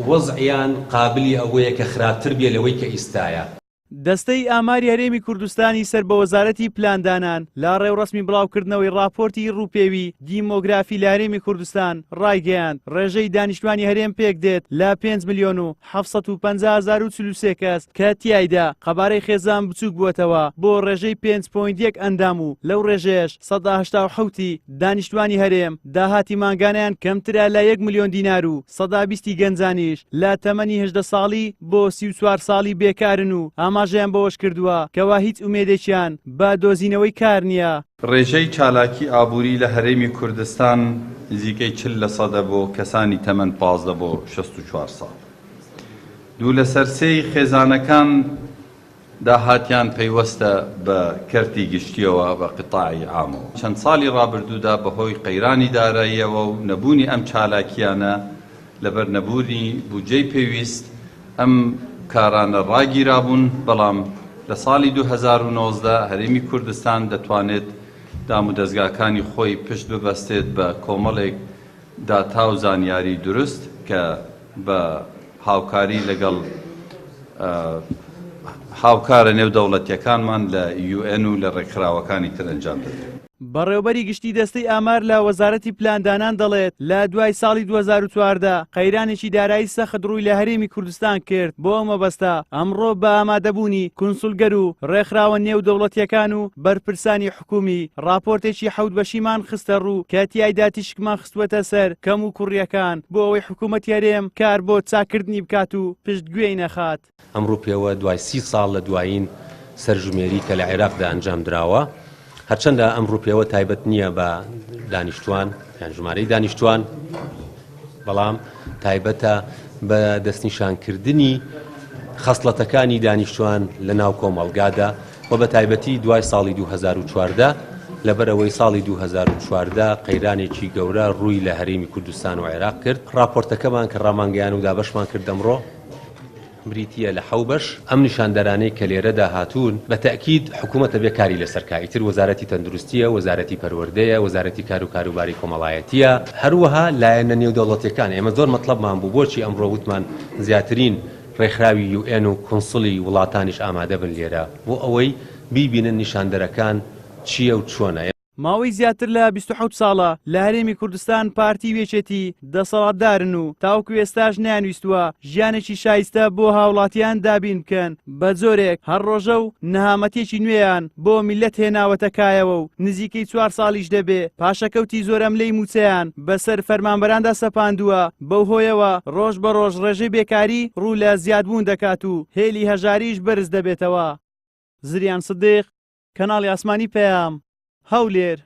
وەزعیان قابلی ئەوەیە کە خراپتر بێ لەوەی کە ئیستایە. دەستەی ئاماری هەرێمی کوردستانی سەر بە وەزارەتی پلاندانان لا ڕێوڕسمی بڵاوکردنەوەی راپۆرتی ڕووپێوی دیمۆگرافی لە هەرێمی کوردستان ڕایگەیاند ڕێژەی دانیشتوانی هەرێم پێک دێت لە 5,750,043 کەس کە تیایدا قەبارەی خێزان بچووک بووەتەوە بۆ ڕێژەی 5.1 ئەندام و لەو ڕێژەیەش 187 دانیشتوانی هەرێم داهاتی مانگانیان کەمترە لە 1 ملیۆن دینار و 120 گەنجانیش لە تەمەنی 18 ساڵی بۆ 34 ساڵی بێکارن و ئاماژەیان بەوەش کردووە کەوا هیچ ئومێدێکیان بە دۆزینەوەی کار نییە. ڕێژەی چالاکی ئابووری لە هەرێمی کوردستان نزیکەی 40% بۆ کەسانی تەمەن 15 بۆ 64 ساڵ. دوو لە سەرسەی خێزانەکان داهاتیان پەیوەستە بە کەرتی گشتیەوە بە قیتاعی عامەوە. چەند ساڵی ڕابردوودا بەهۆی قەیرانی داراییەوە و نەبوونی ئەم چالاکیانە لەبەر نەبوونی بودجەی پێویست ئەم کارانە ڕاگیرابوون، بەڵام لە ساڵی 2019 هەرێمی کوردستان دەتوانێت دام و دەستگاکانی خۆی پشت ببەستێت بە کۆمەڵێک داتا و زانیاری دروست کە بە هاوکاری لەگەڵ هاوکارە نێودەوڵەتیەکانمان لە UN و لە ڕێکخراوەکانی تر ئەنجام دەدرێت. بەڕێوەبەری گشتی دەستەی ئامار لە وەزارەتی پلاندانان دەڵێت لە دوای ساڵی 2014 قەیرانێکی دارایی سەخت ڕووی لە هەرێمی کوردستان کرد بۆ ئەو مەبەستە ئەمڕۆ بە ئامادەبوونی کونسولگەر و ڕێکخراوە نێودەوڵەتیەکان و بەرپرسانی حکومی راپۆرتێکی 7 بەشیمان خستە ڕوو کە تیایدا تیشکمان خستوەتە سەر کەم و کوڕیەکان بۆ ئەوەی حکوومەتی هەرێم کار بۆ چاکردنی بکات و پشتگوێی نەخات. ئەم ڕووپێوە دوای 30 ساڵ لە دوایین سەرژمێری کە لە عێراقدا ئەنجام دراوە، هەرچەندە ئەم ڕووپێوە تایبەت نییە بە دانیشتوان یان ژمارەی دانیشتوان، بەڵام تایبەتە بە دەستنیشانکردنی خەسڵەتەکانی دانیشتوان لە ناو کۆمەڵگادا و بە تایبەتی دوای ساڵی 2014 لەبەرەوەی ساڵی 2014 قەیرانێکی گەورە ڕووی لە هەرێمی کوردستان و عێراق کرد. راپۆرتەکەمان کە ڕامانگەیان و دابەشمان کرد ئەمڕۆ بریتیە لە 7 بەش. ئەم نیشاندەرانەی کە لێرەدا هاتوون بە تەکید حکوومەتە بێکاری لەسەرکایی تر وەزارەتی تەندروستیە، وەزارەتی پەروەردەیە، وەزارەتی کار و کاروباری کۆمەڵایەتیە، هەروەها لایەنە نێودەوڵەتیەکان. ئێمە زۆر مەطلبمان بوو بۆچی ئەمڕۆ وتمان زیاترین ڕێکخراوی UN و کۆنسڵی وڵاتانیش ئامادە بن لێرە بۆ ئەوەی بیبینن نیشاندەرەکان چییە و چۆنە. ماوەی زیاتر لە 27 ساڵە لە هەرێمی کوردستان پارتی وێچێتی دەسەڵاتدارن و تاوەکو ئێستاش نیانویستووە ژیانێکی شایستە بۆ هاوڵاتیان دابین بکەن. بە جۆرێک هەر ڕۆژە و نەهامەتێکی نوێیان بۆ میلەت هێناوەتەکایەوە و نزیکەی 4 ساڵیش دەبێ پاشەکەوتی زۆرەملەی موچەیان بەسەر فەرمانبەراندا سەپاندووە. بەو هۆیەوە ڕۆژ بە ڕۆژ ڕێژەی بێکاری ڕوو لە زیادبوون دەکات و هێلی هەژاریش بەرز دەبێتەوە. زریان سدیق، کەناڵی ئاسمانی پەیام، هەولێر.